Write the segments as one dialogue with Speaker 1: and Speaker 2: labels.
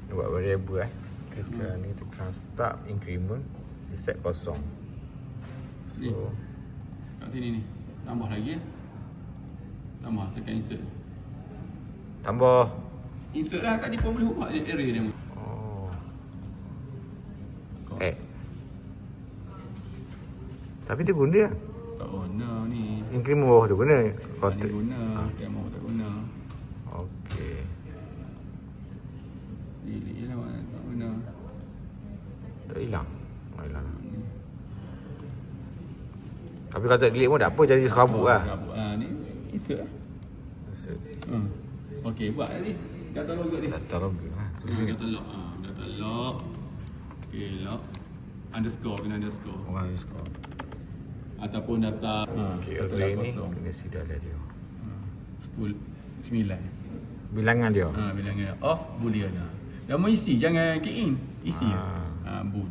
Speaker 1: Buat variable sekarang ni tekan start increment, dia set kosong.
Speaker 2: Ni.
Speaker 1: So
Speaker 2: Kat sini ni. Tambah lagi Tambah tekan insert.
Speaker 1: tambah.
Speaker 2: Insert lah tadi pun boleh ubah array dia.
Speaker 1: Oh. Tapi tu guna lah.
Speaker 2: Tak guna ni.
Speaker 1: Increment bawah tu guna.
Speaker 2: Ni
Speaker 1: Kotak.
Speaker 2: guna. Camera tak guna.
Speaker 1: Okey.
Speaker 2: Delete je lah tak guna.
Speaker 1: Tak hilang. Tak hilang. Tapi kalau tak delete pun tak apa, jadi serabut lah.
Speaker 2: Serabut lah. Ni insert lah.
Speaker 1: Insert.
Speaker 2: Okey, buat tadi. Data log ni.
Speaker 1: Data log lah.
Speaker 2: Data log. Data log. Okey, log. Underscore, kena underscore.
Speaker 1: Orang underscore.
Speaker 2: Ataupun data
Speaker 1: Okey,
Speaker 2: data
Speaker 1: array
Speaker 2: log
Speaker 1: ni
Speaker 2: kosong.
Speaker 1: kena sidar dia.
Speaker 2: 10, 9.
Speaker 1: Bilangan dia.
Speaker 2: Bilangan dia off, boolean lah. Dah mau isi, jangan key in. Isi bool.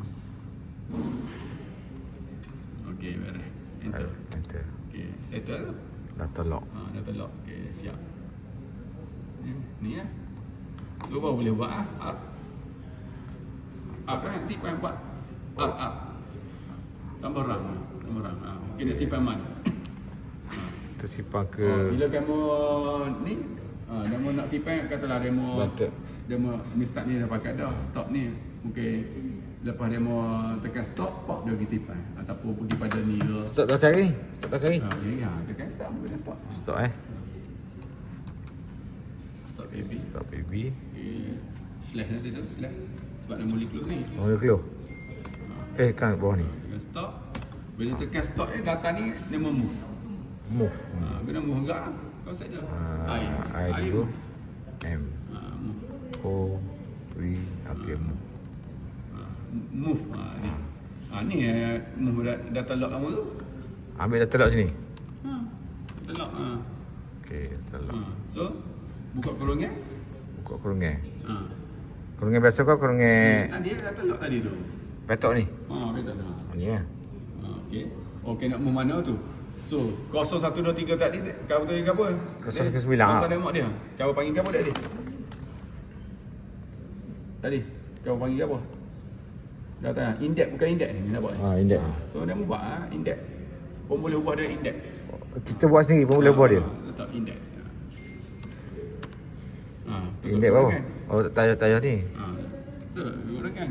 Speaker 2: Okey, beres. Enter.
Speaker 1: Enter.
Speaker 2: Okey, enter tu.
Speaker 1: Data log.
Speaker 2: Data log. Okey, siap. Ni lah. So baru boleh buat up. Up kan, simpan buat. Up. Tambah RAM. Mungkin nak simpan mana?
Speaker 1: Tersimpan ke
Speaker 2: Bila kamu ni demo nak simpan, katalah demo
Speaker 1: Betul.
Speaker 2: demo ni start ni dah pakai dah, stop ni mungkin lepas demo tekan stop, pop dia pergi simpan ataupun pergi pada ni ke.
Speaker 1: stop tak kali ni? Stop tak kali?
Speaker 2: Tekan stop, boleh stop.
Speaker 1: Stop
Speaker 2: Stop baby.
Speaker 1: Stop baby.
Speaker 2: Okay. Slash lah situ, slash. Sebab dia boleh close ni.
Speaker 1: Oh, dia close. Kan bawah ni.
Speaker 2: Tekan stop. Bila tekan stop data ni dia move.
Speaker 1: Move.
Speaker 2: Bila move enggak, kau set je.
Speaker 1: I dulu. M.
Speaker 2: Move.
Speaker 1: O. V. Okay, move.
Speaker 2: Move. Ni move data log kamu tu.
Speaker 1: Ambil data log sini.
Speaker 2: Data log.
Speaker 1: Okay, data log.
Speaker 2: So, buka kurungan.
Speaker 1: Buka kurungan. Kurungan biasa kau kurungan
Speaker 2: Tadi data log tadi tu.
Speaker 1: petok ni.
Speaker 2: Betul dah.
Speaker 1: Ni lah.
Speaker 2: Okey, nak move mana tu? So, 0 1 2 3 tadi kau betul ke apa?
Speaker 1: 0 ke 9.
Speaker 2: Kau tak tengok dia. Kau panggil ke apa tadi? Tadi kau panggil ke apa? Data index bukan index ni nak buat.
Speaker 1: Index.
Speaker 2: So dia ubah index. Pun boleh ubah dia index.
Speaker 1: Kita buat sendiri pun boleh buat dia.
Speaker 2: Letak index.
Speaker 1: Index apa? Oh, tayar ni.
Speaker 2: Tu, guna kan?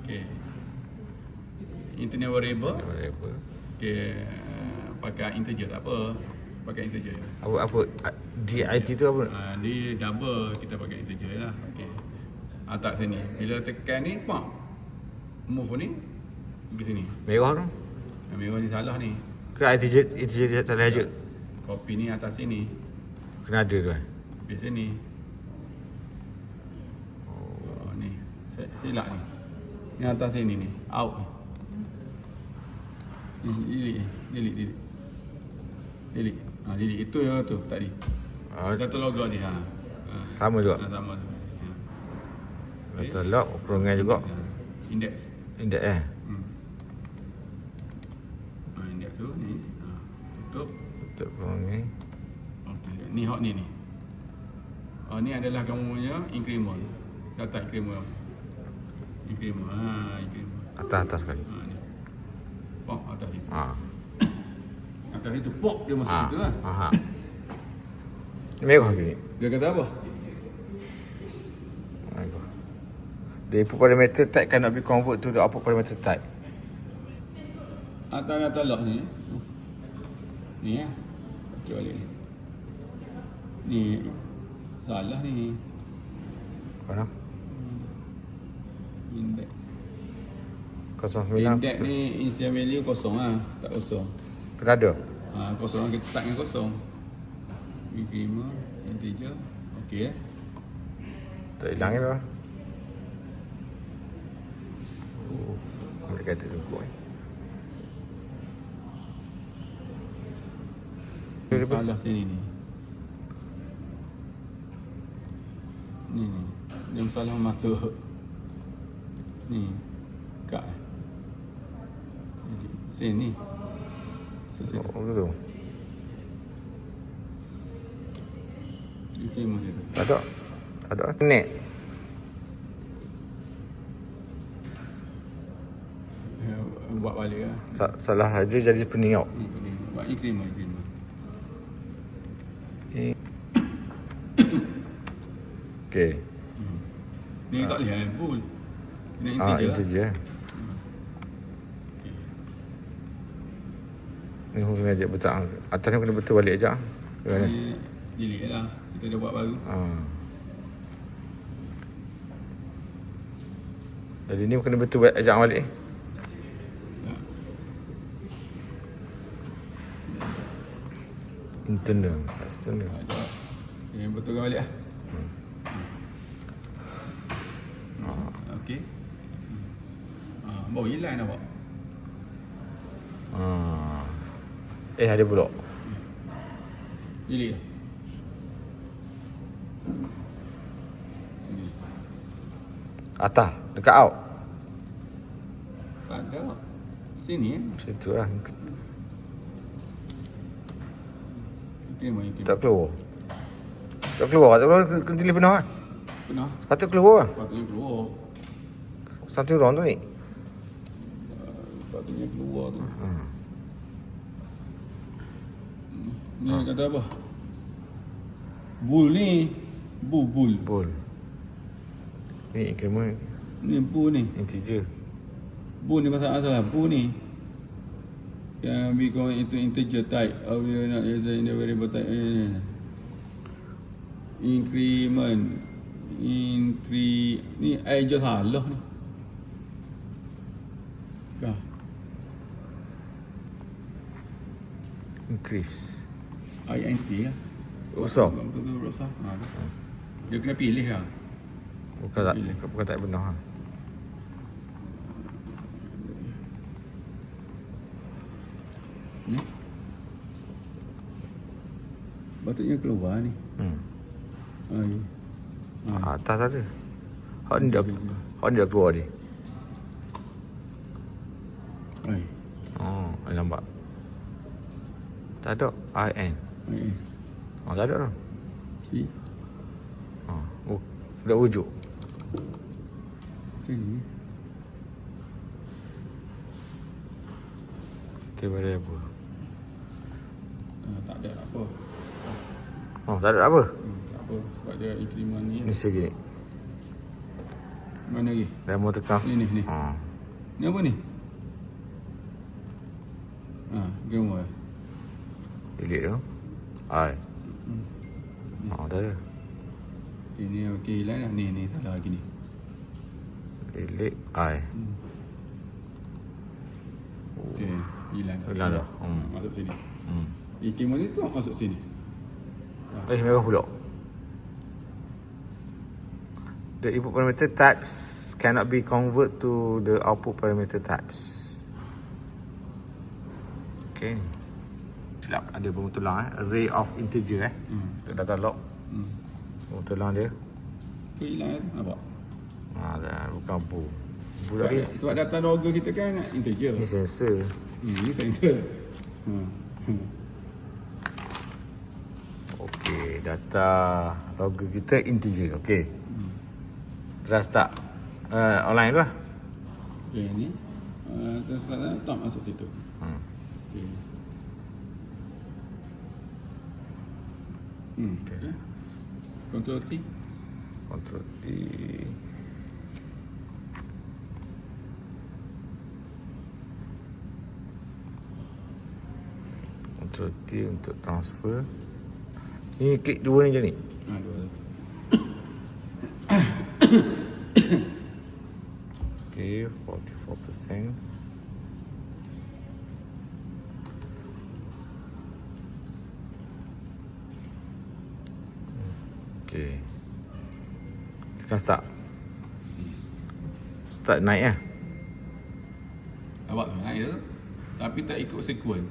Speaker 2: Okey. Internet variable. Okey, pakai integer tak apa. Pakai integer.
Speaker 1: Apa DIT tu apa?
Speaker 2: Dia double, kita pakai integer lah. Okey. Tak sini. Bila tekan ni, move ni pergi sini.
Speaker 1: Merah tu.
Speaker 2: Merah ni salah ni.
Speaker 1: Ke integer salah aja.
Speaker 2: Copy ni atas sini.
Speaker 1: Kena ada tu kan.
Speaker 2: Di sini. Ni. Silap ni. Ni atas sini ni. Out ni. Delete. Delete. Itu ya tu tadi. Data log ni
Speaker 1: Sama juga.
Speaker 2: Sama tu.
Speaker 1: Data log kurungan juga.
Speaker 2: Index.
Speaker 1: Index
Speaker 2: Index tu ni. Tutup.
Speaker 1: Tutup kurungan.
Speaker 2: Okey. Ni hot ni. Ni adalah kamu punya increment. Data increment. Increment.
Speaker 1: Atas sekali.
Speaker 2: Ni. Pop atas situ. Atas situ pop dia masuk situ lah.
Speaker 1: Merah ke ni?
Speaker 2: Dia kata apa?
Speaker 1: Dia input parameter type cannot be convert to the output parameter type.
Speaker 2: Atas data log ni. Ni ya. Okey balik ni. Ni salah ni.
Speaker 1: Mana?
Speaker 2: Index.
Speaker 1: 09.
Speaker 2: Index ni initial value kosong lah. Tak kosong.
Speaker 1: Kena ada.
Speaker 2: Kosong kita start dengan kosong. Increment, integer. Okey
Speaker 1: Tak hilang ni lah. Boleh kata cukup
Speaker 2: Salah sini ni. Ni. Dia salah masuk. Ni. Kat. Sini.
Speaker 1: Oh, betul.
Speaker 2: Increment situ.
Speaker 1: Tak ada. Net.
Speaker 2: buat balik lah.
Speaker 1: Salah saja jadi pening tau.
Speaker 2: Boleh. Buat increment.
Speaker 1: Okay.
Speaker 2: Ni tak boleh lah, bull. Kena integer lah.
Speaker 1: Integer. Ni kena ajak betul. Atas ni kena betul balik ajak.
Speaker 2: Ni delete lah. Kita dah buat baru.
Speaker 1: Jadi ni kena betul ajak balik.
Speaker 2: Tak.
Speaker 1: Internal. External.
Speaker 2: Ajak. Yang betulkan balik lah. Okey. Bawa hilang dah, Pak.
Speaker 1: Ada pula.
Speaker 2: Delete lah. Sini.
Speaker 1: Atas. Dekat out.
Speaker 2: Tak ada. Sini
Speaker 1: Situ lah.
Speaker 2: Increment.
Speaker 1: Tak keluar. Tak keluar. Kena tulis penuh lah.
Speaker 2: Pernah.
Speaker 1: Patut keluar lah.
Speaker 2: Patutnya keluar.
Speaker 1: Something wrong tu ni.
Speaker 2: Patutnya keluar tu. Ni kata apa? Bull ni. Bull.
Speaker 1: Bull. Ni increment.
Speaker 2: Ni bull ni.
Speaker 1: Integer.
Speaker 2: Bull ni pasal bull ni. Can be going into integer type. Or will not use in the variable type. Increment. Ni I je salah ni. Kah.
Speaker 1: Increase.
Speaker 2: INT lah.
Speaker 1: Usah.
Speaker 2: Betul usah. Dia kena pilih lah.
Speaker 1: Bukan tak benar lah.
Speaker 2: Ni. Patutnya keluar ni.
Speaker 1: Atas ada. Hak ni dah keluar dia. Nampak. Tak ada IN. Tak ada dah.
Speaker 2: Si.
Speaker 1: Dah wujud.
Speaker 2: Sini.
Speaker 1: Tiba-tiba apa?
Speaker 2: Tak ada apa.
Speaker 1: Tak ada apa?
Speaker 2: Tak apa. Sebab dia increment ni.
Speaker 1: Ni segini.
Speaker 2: Mana lagi?
Speaker 1: Dah mau tekan.
Speaker 2: Ni. Ni apa ni? Gamma.
Speaker 1: Delete tu. I. Dah ada.
Speaker 2: Ini okey hilang dah. Ni salah lagi ni.
Speaker 1: Delete I.
Speaker 2: Okey, hilang dah.
Speaker 1: Hilang dah.
Speaker 2: Masuk sini. Increment ni tu masuk sini.
Speaker 1: Merah pula. The input parameter types cannot be convert to the output parameter types. Okay. Silap ada pemutulang array of integer untuk data log. Pemutulang dia.
Speaker 2: Tu hilang tu nampak.
Speaker 1: Dah bukan bu. Bu
Speaker 2: Sebab,
Speaker 1: tadi
Speaker 2: sebab data logger kita kan integer.
Speaker 1: ni sensor.
Speaker 2: Ni sensor.
Speaker 1: Okey, data logger kita integer. Okey. Terus start online tu lah.
Speaker 2: Okey ni. Terus tak masuk situ. Okey. Okay. Control T.
Speaker 1: Control T. Control T untuk transfer. Ni klik dua ni je ni.
Speaker 2: Dua.
Speaker 1: Okay, 44%. Okay. Tekan start. Start naik lah.
Speaker 2: Awak tu naik je. Tapi tak ikut sekuen.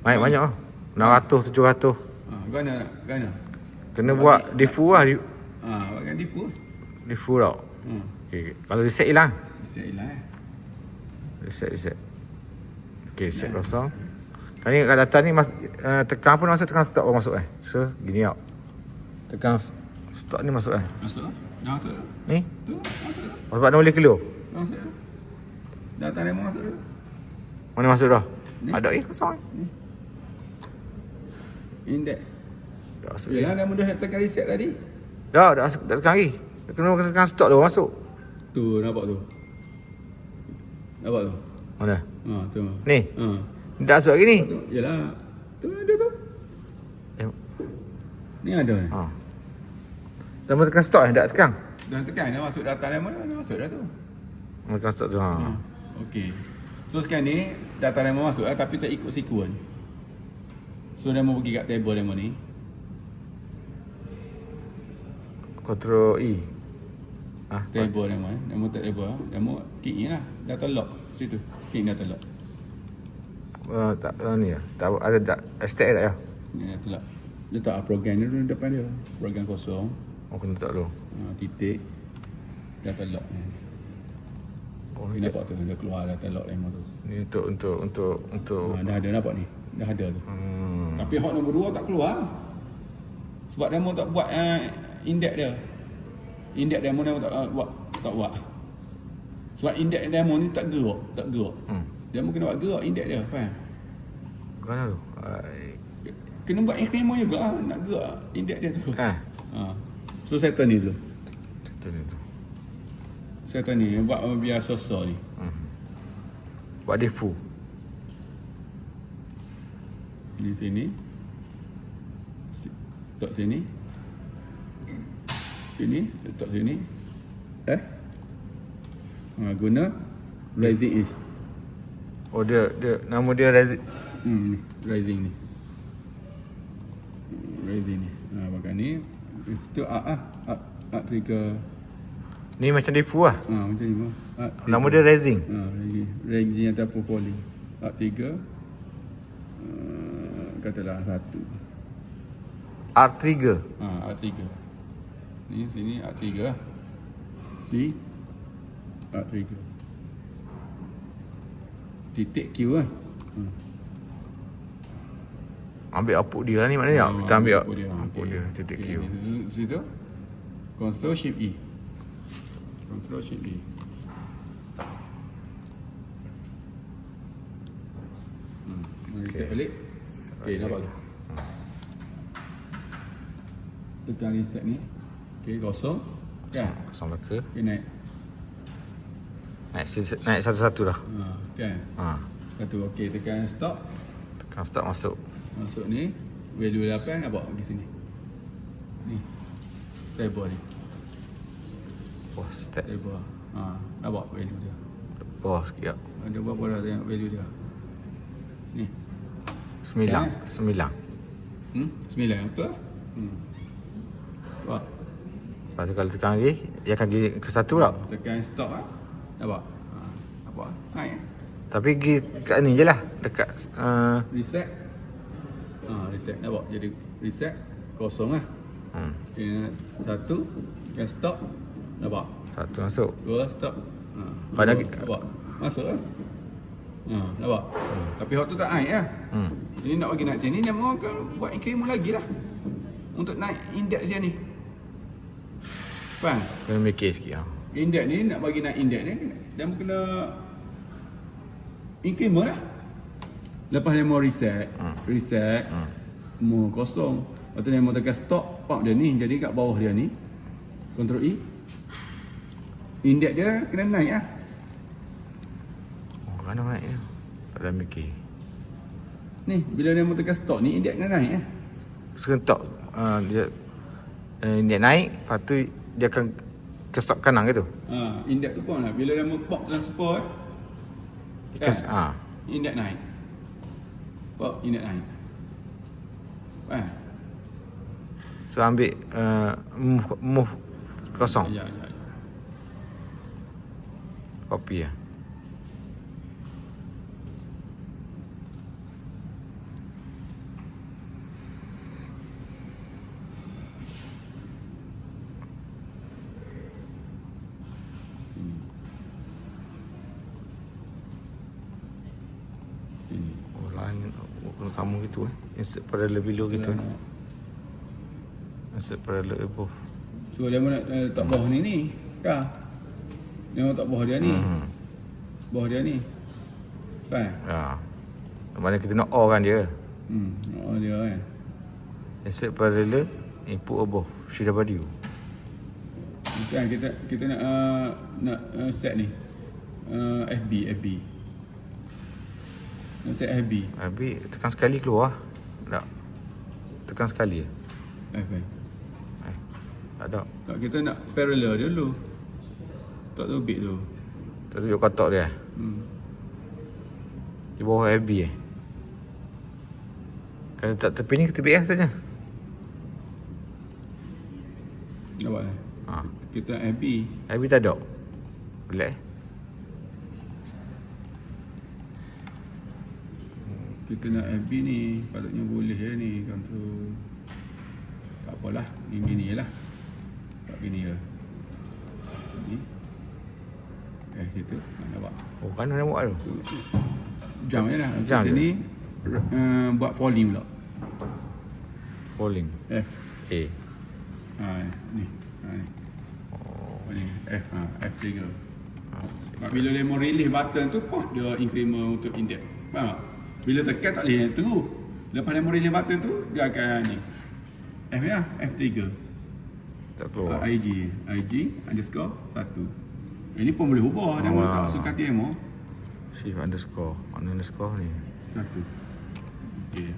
Speaker 1: Naik banyak lah. 600, 700.
Speaker 2: Gana.
Speaker 1: Kena buat default lah.
Speaker 2: Awak kan default.
Speaker 1: Default tau. Okay. Kalau reset hilang.
Speaker 2: Reset hilang
Speaker 1: Reset. Okay, reset kosong. Kali kat data ni tekan pun tekan stop baru masuk So, gini tau. Tekan stop ni masuk
Speaker 2: Masuk lah. Dah masuk lah.
Speaker 1: Ni?
Speaker 2: Tu, masuk lah.
Speaker 1: Sebab dia boleh keluar.
Speaker 2: Dah masuk lah. Data dia masuk lah.
Speaker 1: Mana masuk dah?
Speaker 2: Ni.
Speaker 1: Ada kosong.
Speaker 2: Index.
Speaker 1: Dah masuk.
Speaker 2: Yalah, dah mudah tekan reset tadi.
Speaker 1: Dah tekan lagi. Kena tekan stop dulu masuk.
Speaker 2: Tu, nampak tu. Nampak tu.
Speaker 1: Mana?
Speaker 2: Ha, tu.
Speaker 1: Ni.
Speaker 2: Ha.
Speaker 1: Dah masuk lagi ni.
Speaker 2: Tu. Yalah. Tu ada tu.
Speaker 1: Eh,
Speaker 2: Ni ada ni.
Speaker 1: ha. Dah mau tekan stop dah tekan.
Speaker 2: Dah tekan dah masuk data lemon dah masuk dah tu.
Speaker 1: Tekan stop tu. Ha.
Speaker 2: Okey. So sekarang ni data lemon masuk tapi tak ikut sequence. So dia mau pergi kat table lemon ni.
Speaker 1: Control E. Ah,
Speaker 2: Table lemon. Dia mau table. Dia mau klik ni lah. Data lock situ. Klik data lock.
Speaker 1: tak ni ya. Tak ada tak stack dah ya.
Speaker 2: Ni data lock. Letak program ni dulu depan dia. Program kosong.
Speaker 1: Oh kena tak dulu.
Speaker 2: Titik. Data lock ni.
Speaker 1: Oh
Speaker 2: Ni nampak tu. Dia keluar data lock lemon tu.
Speaker 1: ni untuk
Speaker 2: Dah ada nampak ni. Dah ada tu. Tapi hot nombor 2 tak keluar. Sebab demo tak buat index dia. Index demo demo tak buat. Sebab index demo ni tak gerak. Demo kena buat gerak index dia, faham?
Speaker 1: Mana tu?
Speaker 2: Kena buat increment juga nak gerak index dia tu.
Speaker 1: Ha.
Speaker 2: So settle ni dulu.
Speaker 1: Betul ni tu.
Speaker 2: Settle ni buat biar sosok ni.
Speaker 1: Buat default.
Speaker 2: Di sini. Letak sini. Sini, letak sini. Guna rising is.
Speaker 1: Oh dia nama dia Razik.
Speaker 2: Ni, rising ni. Rising ni. Pakai ni. Itu trigger.
Speaker 1: Ni macam default lah.
Speaker 2: Macam ni.
Speaker 1: Nama dia Razing.
Speaker 2: Rising ataupun falling. trigger. Katalah 1.
Speaker 1: Art trigger.
Speaker 2: trigger. Ni sini trigger lah. Si trigger. Titik Q lah.
Speaker 1: Ambil output dia lah ni maknanya. Kita ambil output
Speaker 2: Okey.
Speaker 1: dia titik Q.
Speaker 2: Situ. Control Shift E. Control Shift E. Reset balik. Okey, nampak tu. Tekan reset ni. Okey, kosong. Kan?
Speaker 1: Kosong leka.
Speaker 2: Okey, naik.
Speaker 1: Naik satu-satu dah.
Speaker 2: Kan? Satu. Okey, tekan stop.
Speaker 1: Tekan start masuk.
Speaker 2: Masuk ni. Value 8 nak bawa pergi sini. Ni. Table ni.
Speaker 1: Oh step.
Speaker 2: Table. Nak bawa value dia.
Speaker 1: Bawah sikit tak?
Speaker 2: Ada berapa dah tengok value dia. Ni.
Speaker 1: 9.
Speaker 2: Ya.
Speaker 1: 9.
Speaker 2: 9 betul? Buat.
Speaker 1: Lepas tu kalau tekan lagi, dia akan pergi ke satu tak?
Speaker 2: Tekan stop lah. Nampak? Nampak? Naik eh?
Speaker 1: Tapi pergi kat ni je lah. Dekat
Speaker 2: Reset. Reset. Nampak? Jadi reset. Kosong lah. Okay, 1. Tekan stop. Nampak?
Speaker 1: satu masuk.
Speaker 2: 2 stop.
Speaker 1: Kalau lagi-
Speaker 2: Nampak? Masuk lah. Nampak? Tapi hot tu tak naik lah. Ini nak bagi naik sini, dia mahu akan buat increment lagi lah. Untuk naik index dia ni. Faham?
Speaker 1: Kena mikir sikit.
Speaker 2: Index ni nak bagi naik index ni dia kena increment lah. Lepas dia mau reset, mau kosong. Lepas tu dia mau tekan stop, pop dia ni jadi kat bawah dia ni. Control E. Index dia kena naik lah.
Speaker 1: Oh, mana naik dia? Tak ada mikir.
Speaker 2: Ni, bila dia mau tekan stop ni index kena naik lah.
Speaker 1: Serentak dia naik, lepas tu dia akan kesok kanan ke tu?
Speaker 2: Index tu pun lah. Bila dia mau pop transfer index naik. Pop, index naik. Faham?
Speaker 1: So ambil move kosong.
Speaker 2: Ya.
Speaker 1: Copy lah.
Speaker 2: Sini.
Speaker 1: Oh lain. Oh, sama gitu Insert parallel below gitu Insert parallel above.
Speaker 2: So dia mau nak letak bawah ni kah? Dia mau letak bawah dia ni. Bawah dia ni. Faham?
Speaker 1: Mana kita nak O kan dia.
Speaker 2: Oh dia kan.
Speaker 1: Insert parallel input above CW.
Speaker 2: Bukan kita nak set ni. FB. Nak set FB.
Speaker 1: Habis tekan sekali keluar. Tak. Tekan sekali.
Speaker 2: FB.
Speaker 1: Tak ada.
Speaker 2: Tak, kita nak parallel dulu. Tak tu bit tu.
Speaker 1: Tak tunjuk kotak dia. Di bawah FB Kalau tak tepi ni kita BS saja.
Speaker 2: Nampak tak? Kita nak FB.
Speaker 1: FB tak ada. Boleh.
Speaker 2: Kita nak FB ni. Patutnya boleh ni. Control. Tak apalah. Ni gini je lah. Tak gini je. Ni. Situ. Nampak?
Speaker 1: Oh kan nak buat tu.
Speaker 2: Jam je lah.
Speaker 1: Jam
Speaker 2: Kita
Speaker 1: je.
Speaker 2: ni buat falling pula.
Speaker 1: Falling.
Speaker 2: F.
Speaker 1: A.
Speaker 2: Ni. Ni. Ni. F. F3. Bila dia mau release button tu pun dia increment untuk index. Faham tak? Bila tekan tak boleh terus. Lepas dia mau release button tu dia akan ni. F ya, F3.
Speaker 1: Tak keluar.
Speaker 2: IG underscore 1. Ini pun boleh ubah. Dia mau tak suka TMO.
Speaker 1: Shift underscore. Mana underscore ni?
Speaker 2: 1. Okey.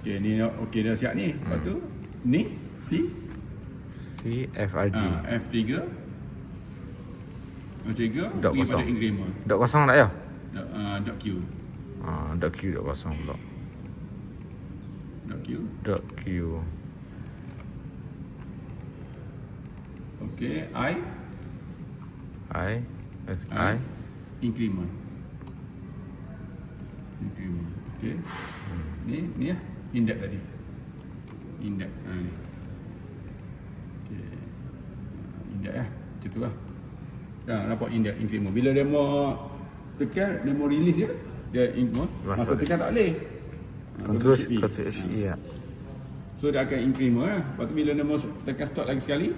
Speaker 2: Okey ni okey dah siap ni. Lepas tu ni
Speaker 1: CFRG.
Speaker 2: F3. F3
Speaker 1: Dot
Speaker 2: pergi
Speaker 1: kosong.
Speaker 2: pada increment.
Speaker 1: Dot kosong tak ya?
Speaker 2: Dot Q.
Speaker 1: Dot Q dot kosong pula.
Speaker 2: Dot Q.
Speaker 1: Dot Q.
Speaker 2: Okey,
Speaker 1: I.
Speaker 2: increment. Okey. Ni lah index tadi. Index ni. Okey. Index lah. Macam tu lah. Dah dapat index increment. Bila dia mau tekan, dia mau release dia increment. Masa tekan tak boleh.
Speaker 1: Control H E ya.
Speaker 2: So dia akan increment lah. Lepas tu bila dia mau tekan stop lagi sekali,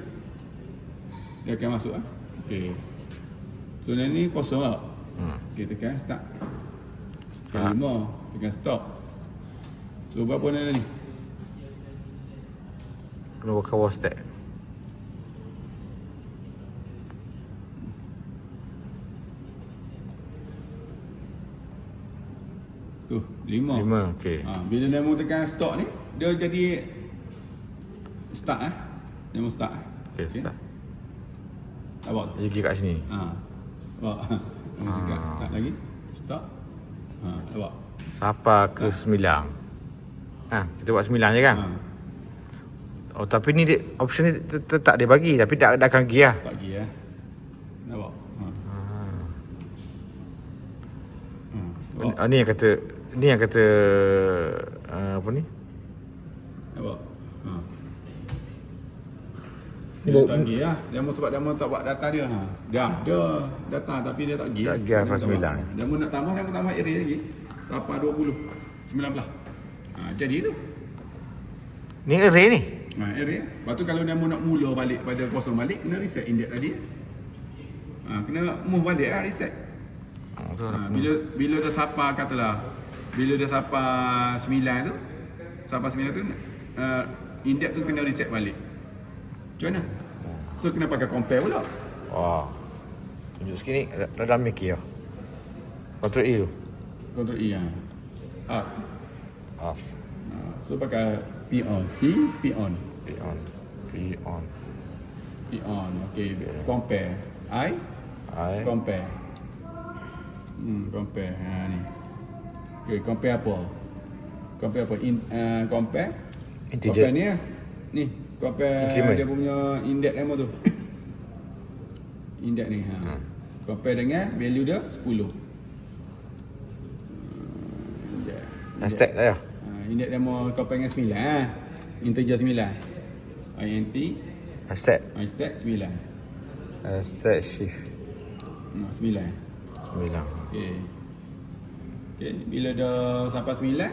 Speaker 2: dia akan masuk lah. Okey. So ni kosong tak? Okey, tekan start. Tekan 5, tekan stop. So berapa ni?
Speaker 1: Kena buat cover stack.
Speaker 2: Tu, 5.
Speaker 1: 5, okey.
Speaker 2: Bila dia mau tekan stop ni, dia jadi start Dia mau start.
Speaker 1: Okey, start.
Speaker 2: Nampak tu?
Speaker 1: Dia pergi kat sini.
Speaker 2: Nampak? Dia mau tekan start lagi. Stop. Nampak?
Speaker 1: Sampai ke 9. Kita buat 9 je kan? Oh, tapi ni dia, option ni tak dia bagi, tapi tak akan pergi lah.
Speaker 2: Tak pergi Nampak?
Speaker 1: Ni yang kata apa ni?
Speaker 2: Nampak?
Speaker 1: Ni
Speaker 2: Dia tak pergi lah. Dia mau sebab dia mau tak buat data dia. Dia ada data tapi dia tak pergi.
Speaker 1: Tak pergi lah, pas 9.
Speaker 2: Dia mau nak tambah, dia mau tambah area lagi. Sampai 20. 19. Jadi tu.
Speaker 1: Ni array ni.
Speaker 2: Area. Lepas tu kalau dia mau nak mula balik pada kosong balik, kena reset index tadi. Kena move balik lah, reset. Bila dah sapa katalah, bila dah sapa 9 tu, sapa 9 tu, index tu kena reset balik. Macam mana? So kena pakai compare pula.
Speaker 1: Tunjuk sikit ni, dalam mikir lah. Ctrl E tu.
Speaker 2: Ctrl E lah.
Speaker 1: Off.
Speaker 2: So pakai P on. P on. Okay. Compare. I. Compare. Compare. Ni. Okay, compare apa? Compare apa? Compare.
Speaker 1: Integer.
Speaker 2: Compare ni lah. Ni. Compare
Speaker 1: Increment.
Speaker 2: dia punya index nama tu. Index ni. Compare dengan value dia 10.
Speaker 1: Stack tak ya?
Speaker 2: Index dia mau compare dengan 9 integer 9. INT
Speaker 1: Stack.
Speaker 2: stack 9.
Speaker 1: Stack shift
Speaker 2: 9.
Speaker 1: 9.
Speaker 2: Okey, bila dah sampai 9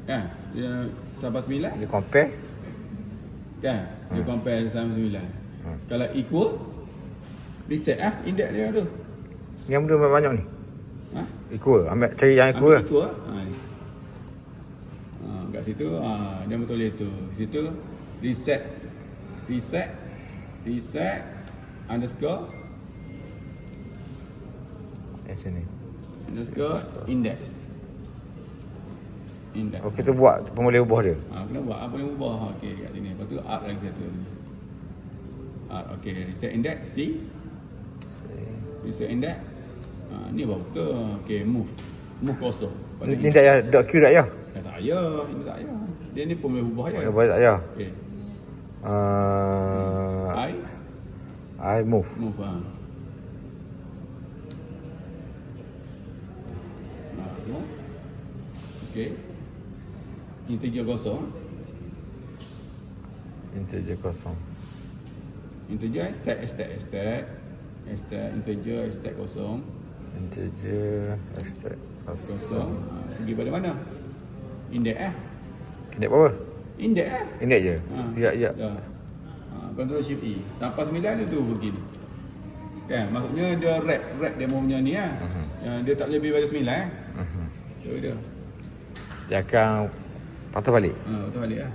Speaker 2: kan, dia sampai 9
Speaker 1: Dia compare.
Speaker 2: kan, dia compare sampai 9. Kalau equal reset index dia tu.
Speaker 1: Yang benda banyak ni.
Speaker 2: Ha?
Speaker 1: Equal. Ambil cari yang equal.
Speaker 2: Ambil itu kat situ dia betul itu. Situ reset underscore
Speaker 1: Sini.
Speaker 2: underscore index.
Speaker 1: Oh, kita buat pemulih ubah dia.
Speaker 2: Kena buat apa yang ubah. Okey, kat sini. Lepas tu art lagi satu. Art, okey. Reset index, C. Reset index. Ni baru ke. Okey, move kosong.
Speaker 1: Ni tak payah dot Q tak payah.
Speaker 2: Tak payah. Ini tak payah. Dia ni pemulih ubah je.
Speaker 1: Ubah tak payah.
Speaker 2: Okey.
Speaker 1: I move.
Speaker 2: Move Okey. Integer kosong.
Speaker 1: Integer kosong.
Speaker 2: Integer stack integer stack kosong.
Speaker 1: Integer hashtag kosong.
Speaker 2: Pergi pada mana? Index
Speaker 1: Index berapa?
Speaker 2: Index
Speaker 1: Index je? Ya.
Speaker 2: Dah. Control Shift E. Sampai 9 dia tu begini. Kan? Maksudnya dia rap demo punya ni dia tak lebih pada 9 Tu dia.
Speaker 1: Dia akan patah balik.
Speaker 2: Patah balik lah.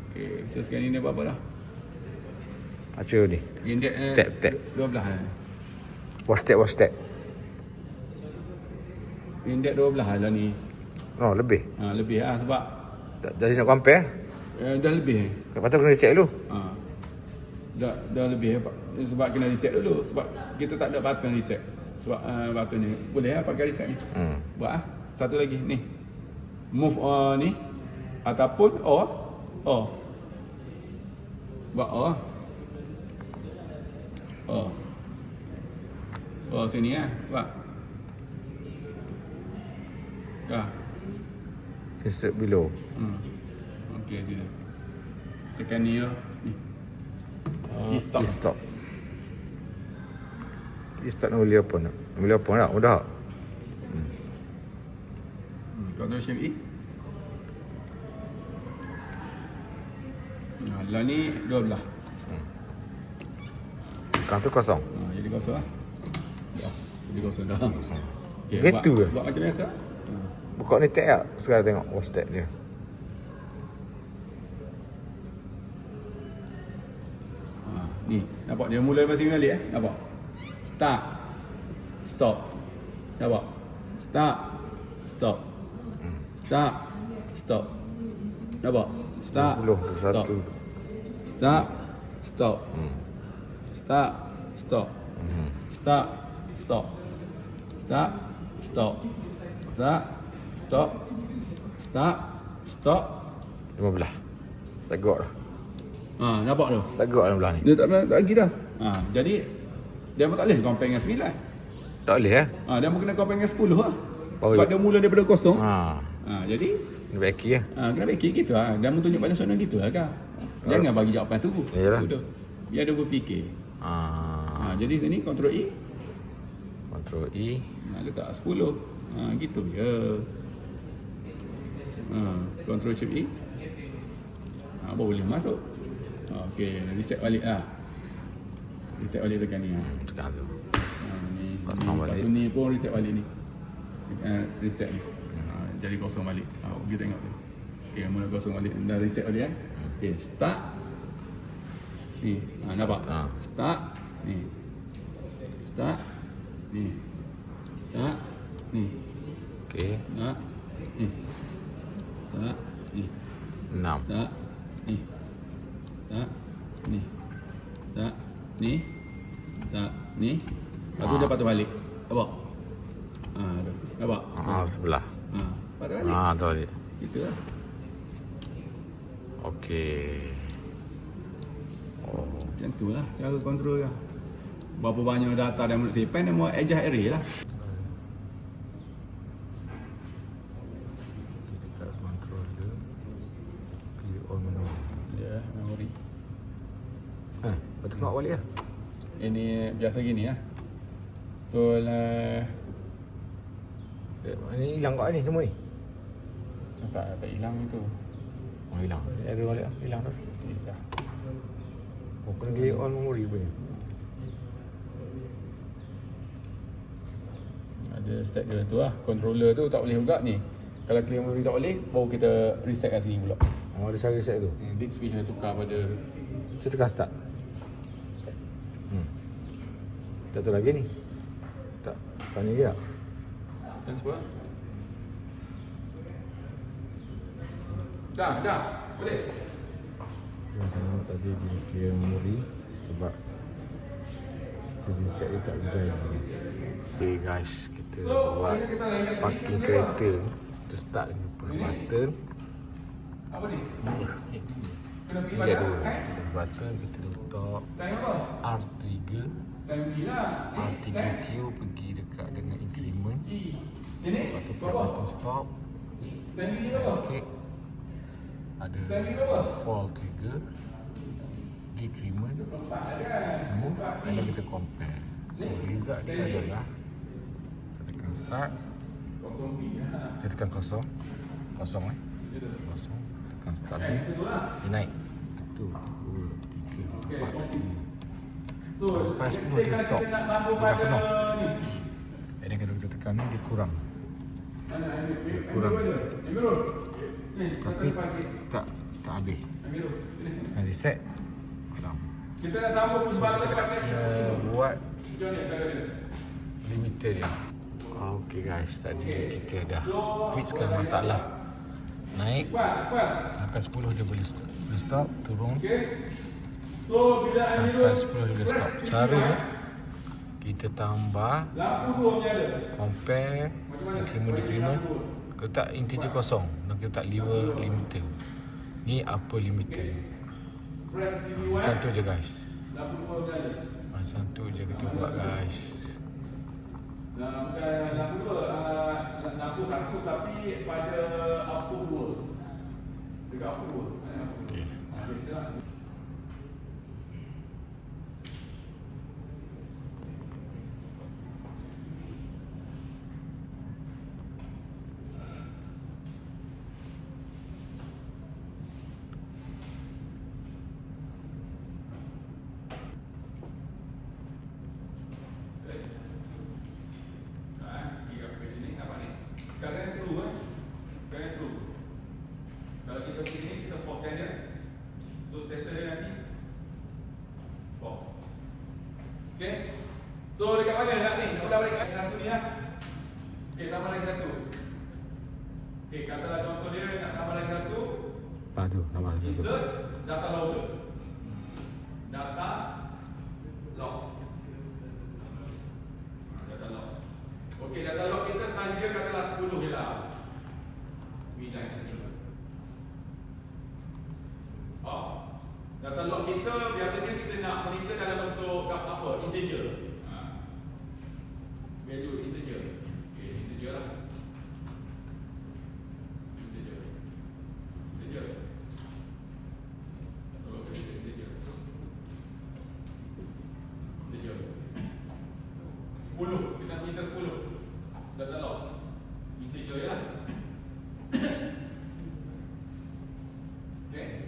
Speaker 2: Okay, so sekarang ni dia berapa dah?
Speaker 1: Baca ni.
Speaker 2: Index
Speaker 1: Tab.
Speaker 2: 12
Speaker 1: Watch step.
Speaker 2: Index 12 lah ni.
Speaker 1: Oh, lebih.
Speaker 2: Lebih lah sebab
Speaker 1: Jadi nak compare?
Speaker 2: dah lebih.
Speaker 1: Lepas tu kena reset dulu.
Speaker 2: Dah lebih sebab kena reset dulu sebab kita tak ada button reset. Sebab button ni boleh lah pakai reset ni. Buat satu lagi ni. Move ni ataupun buat sini buat. Dah.
Speaker 1: Insert below.
Speaker 2: Okey sini. Tekan ni Stop.
Speaker 1: Start nak boleh apa nak? Boleh apa nak? Mudah.
Speaker 2: Control Shift E. Lah ni 12.
Speaker 1: Kan tu kosong.
Speaker 2: Jadi kosong lah. Jadi kosong dah. Okay,
Speaker 1: Gitu ke?
Speaker 2: buat macam biasa.
Speaker 1: Buka ni tab tak? Sekarang tengok watch tab dia.
Speaker 2: Ni, nampak dia mula masing balik nampak? Start. Stop. Nampak? Start. Stop. Start. Stop. Nampak? Start. Stop. Start. Stop. Start. Stop. Start. Stop. Start. Stop. Start. Stop. Start. Stop.
Speaker 1: 15. Tak gerak dah.
Speaker 2: Nampak tu?
Speaker 1: Tak gerak dalam belah ni.
Speaker 2: Dia tak lagi dah. Jadi dia pun tak boleh compare dengan 9.
Speaker 1: Tak boleh
Speaker 2: Dia pun kena compare dengan 10 lah.
Speaker 1: Oh,
Speaker 2: Sebab dia mula daripada kosong. Jadi
Speaker 1: Ni baki lah.
Speaker 2: kena baik gitu lah. Dia pun tunjuk pada soalan gitu lah kan. Jangan bagi jawapan tu.
Speaker 1: Yalah.
Speaker 2: Tu. Biar dia berfikir. Jadi sini Ctrl E.
Speaker 1: Ctrl E.
Speaker 2: Letak 10. Gitu je. Ctrl Shift E. Baru boleh masuk. Okey, reset balik lah. Reset balik tekan ni.
Speaker 1: Tekan tu.
Speaker 2: Ni
Speaker 1: Kosong balik.
Speaker 2: Satu ni pun reset balik ni. Reset ni. Jadi kosong balik. Pergi tengok tu. Okey, mula kosong balik. Dah reset balik Okey, start. Ni, nampak? Start. Ni. Start. Ni. Start. Ni.
Speaker 1: Okey.
Speaker 2: Start. Ni. Start. Ni.
Speaker 1: 6.
Speaker 2: Tak. Ni. Tak. Ni. Tak. Ni. Tak. Ni. Lepas tu dia patah balik. Nampak? Tu. Nampak?
Speaker 1: Sebelah.
Speaker 2: Patah balik.
Speaker 1: Tu balik.
Speaker 2: Gitu lah.
Speaker 1: Okey.
Speaker 2: Macam tu lah cara kontrol lah. Berapa banyak data dia menurut simpan, dia mau adjust array lah.
Speaker 1: Control dia. Clear all menu.
Speaker 2: Ya, memori.
Speaker 1: Lepas tu keluar balik lah.
Speaker 2: Ini biasa gini lah. So lah.
Speaker 1: Ini hilang kat ni semua ni.
Speaker 2: Tak hilang itu.
Speaker 1: Hilang. Ada balik lah. Hilang dah.
Speaker 2: Dah.
Speaker 1: Kena clear all memory punya.
Speaker 2: Ada step dia tu lah. Controller tu tak boleh juga ni. Kalau clear memory tak boleh, baru kita reset kat sini pula.
Speaker 1: Oh, ada cara reset tu.
Speaker 2: Big switch yang tukar pada
Speaker 1: Kita tekan start. Tak tahu lagi ni. Tak. Tanya dia tak?
Speaker 2: transfer. Dah. Boleh.
Speaker 1: Yang tengok tadi dia clear memory sebab kita reset dia tak design. Okay guys, kita buat parking kereta. Kita start dengan push button.
Speaker 2: Apa ni? Kena pergi
Speaker 1: Lihat
Speaker 2: pada
Speaker 1: dulu. Kita button, kita letak
Speaker 2: time apa?
Speaker 1: R3.
Speaker 2: Time ni lah.
Speaker 1: R3Q pergi dekat dengan increment.
Speaker 2: Sini?
Speaker 1: Lepas tu press button stop.
Speaker 2: Time ni apa?
Speaker 1: Escape. Ada fall trigger. Decrement. Move. And then kita compare. So result dia adalah kita tekan start. Kita tekan kosong. Kosong. Tekan start ni. Dia naik. 1, 2, 3, 4, 5. Sampai 10 dia stop. Dia dah penuh. Dan kalau kita tekan ni dia kurang. Tapi tak habis. Tekan reset. Kurang.
Speaker 2: Kita nak sambung push button kat
Speaker 1: Buat limiter dia. Okay guys, tadi kita dah fixkan masalah. Naik sampai 10 dia boleh stop, turun
Speaker 2: So bila
Speaker 1: sampai 10 dia boleh stop. Cara kita tambah, compare, increment, letak integer kosong dan kita letak lever limiter. Ni upper limiter. Macam tu je guys. Macam tu je kita buat guys.
Speaker 2: Bukan lampu dua, lampu satu tapi pada lampu dua. Dekat lampu dua.
Speaker 1: Okay.
Speaker 2: Sekarang true Sekarang true. Kalau kita pergi ni, kita pause dia. So status dia nanti pause. Okay. So dekat mana nak ni? Nak ulang balik kat satu ni lah. Okay, tambah lagi satu. Okay, katalah contoh dia nak tambah lagi satu.
Speaker 1: Lepas tu, tambah satu.
Speaker 2: Insert data logger. Data log. Data log. Okey, data log kita saja katalah 10 je lah. 9 kat sini. Data log kita biasanya kita nak monitor dalam bentuk apa? Integer. Value integer. Okey, integer lah. Integer. Kalau kita integer. 10, kita monitor 10. Data log. Integer je lah. Okay.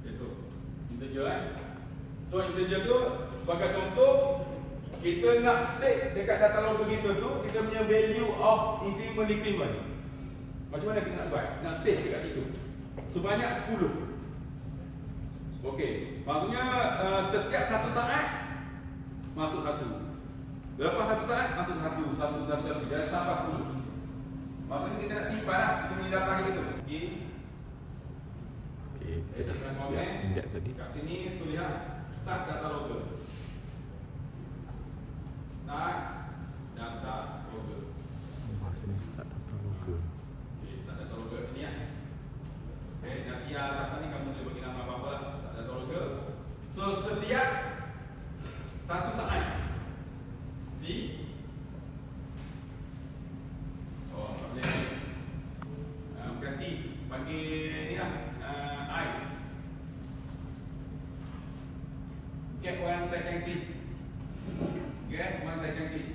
Speaker 2: Itu integer kan. So integer tu sebagai contoh, kita nak set dekat data log kita tu kita punya value of increment. Macam mana kita nak buat? Nak set dekat situ. Sebanyak 10. Okey, maksudnya setiap satu saat masuk satu. Lepas satu saat masuk satu. Jangan sampai 10. Maksudnya kita nak simpan lah kita punya data kita tu. Okey.
Speaker 1: Okay, kita dah siap injek tadi.
Speaker 2: Kat sini tulis lah start data logger. Start data logger.
Speaker 1: Sini start data logger.
Speaker 2: Okey, start data logger sini lah. Okey, nanti data ni kamu boleh bagi nama apa-apa lah. Start data logger. So setiap satu saat si boleh kasih panggil ni lah I get one second click. Get one second click.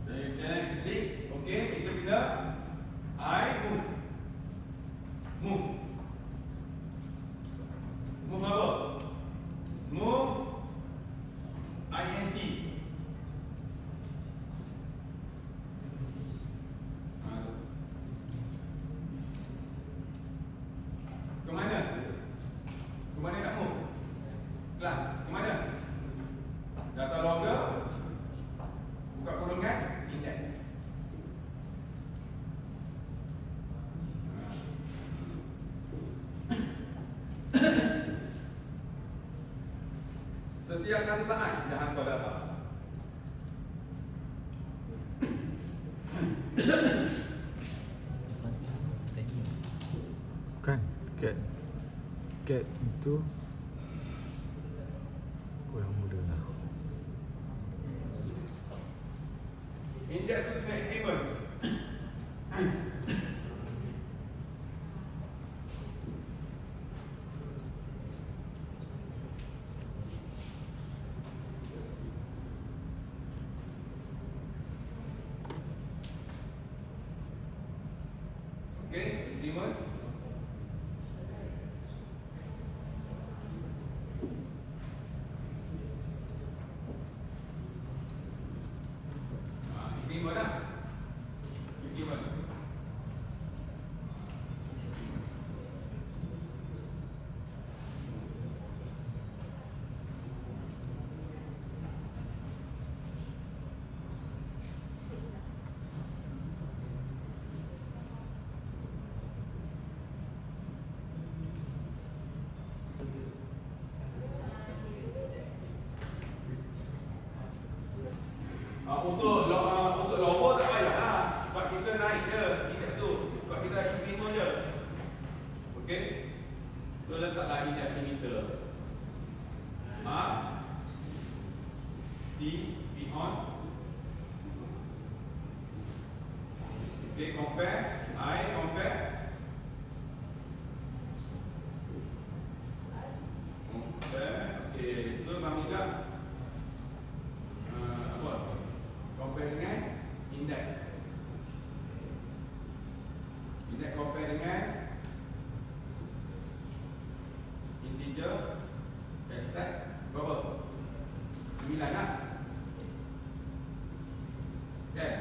Speaker 2: Then klik, okey.
Speaker 1: Kan cat itu kurang muda lah.
Speaker 3: Index to the agreement. Okay, agreement. Agreement lah. Agreement. Untuk logo tak payah lah. Sebab kita naik je indeks tu. Sebab kita increment je. Okey. So letaklah indeks limiter. C, P on. Okey, compare. I compare. Compare. Okey, so kami juga compare dengan indeks. Indeks compare dengan integer hashtag berapa? 9 lah. Okay.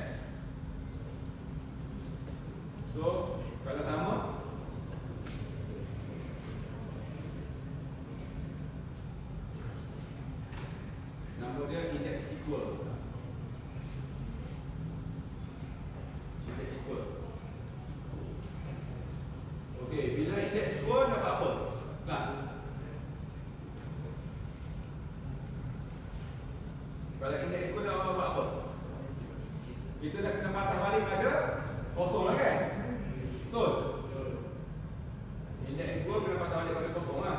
Speaker 3: So kalau sama nama dia indeks equal. Okey, bila indeks equal dapat apa? Nah. Kalau indeks equal dapat apa? Kita nak kena patah balik pada kosong lah kan? Betul? Indeks equal kena patah balik pada kosong lah.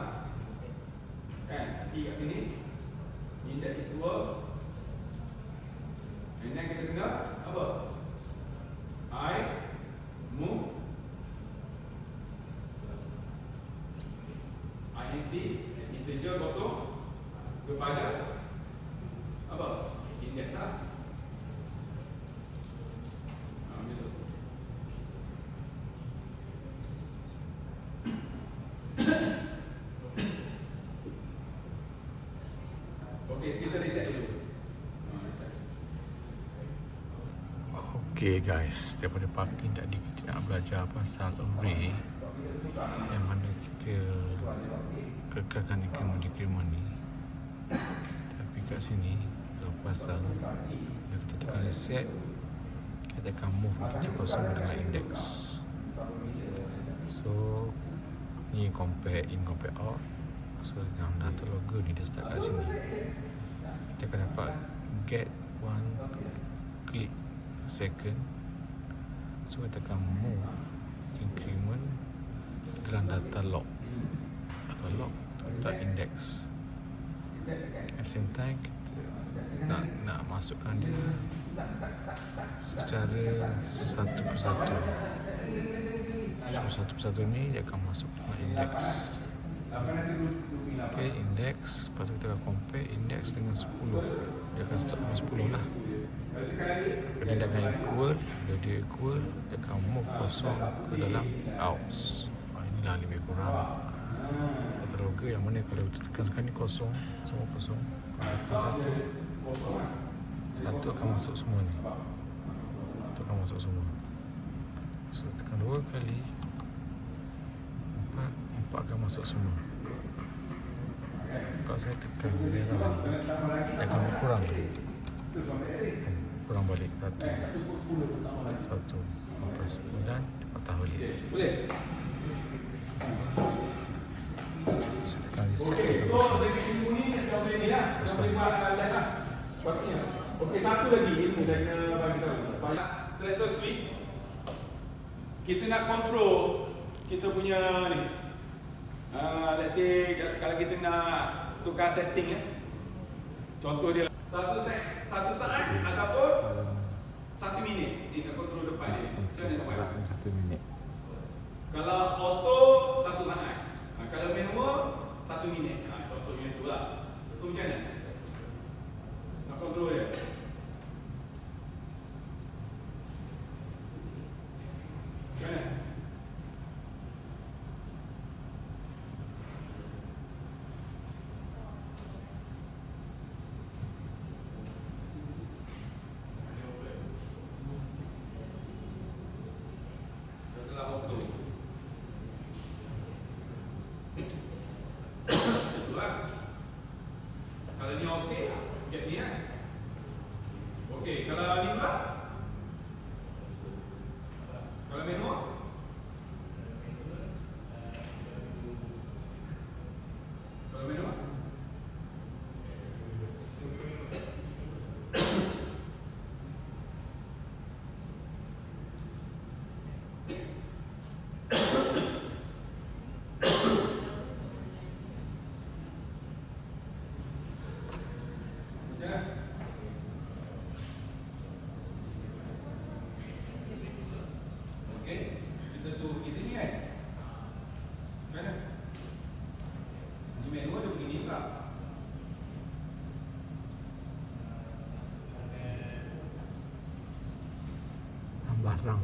Speaker 3: Kan? T kat sini. Indeks equal. And then kita kena apa? I move int integer kosong kepada apa? Indeks lah. Macam tu. Okey, kita reset dulu.
Speaker 1: Okay guys, daripada parking tadi kita nak belajar pasal array yang mana kita kekalkan increment ni. Tapi kat sini kalau pasal bila kita tekan reset, kita akan move integer kosong dengan index. So ni compare in, compare out. So dalam data logger ni dia start kat sini. Kita akan dapat get one click second. So kita akan move increment dalam data log atau log letak index. At the same time kita nak masukkan dia secara satu persatu. So satu persatu ni dia akan masuk dalam index. Okay, index. Lepas tu kita akan compare index dengan 10. Dia akan start dengan 10 lah. Kalau dia akan equal, bila dia equal, dia akan move kosong ke dalam outs. Inilah lebih kurang data logger yang mana kalau kita tekan sekarang ni kosong, semua kosong. Kalau kita tekan satu akan masuk semua ni. Satu akan masuk semua. So tekan 2 kali, 4 akan masuk semua. Kalau saya tekan merah, dia akan berkurang. Kurang balik satu lepas 9 patah balik.
Speaker 3: Boleh?
Speaker 1: Saya tekan reset dia akan
Speaker 3: So
Speaker 1: kosong.
Speaker 3: dari ilmu ni kita boleh ni lah. Kita boleh buat live lah. Okey, satu lagi ilmu saya kena bagi tahu. Banyak selector switch kita nak control kita punya ni. Let's say kalau kita nak tukar setting ya. Contoh dia satu saat ataupun 1 minit. Ni nak control depan ni. Macam mana nak buat?
Speaker 1: 1 minit.
Speaker 3: Kalau auto 1 saat. Kalau manual 1 minit. Contohnya tu lah. So macam mana? Nak control dia. Macam mana? Setelah auto. Itulah. Kalau ni okey, get ni kan. Okey, kalau ni pula. Kalau manual. Kalau manual. Ya. Okey, kita tu pergi sini kan. Mana? Ni manual dia begini juga.
Speaker 1: Barang.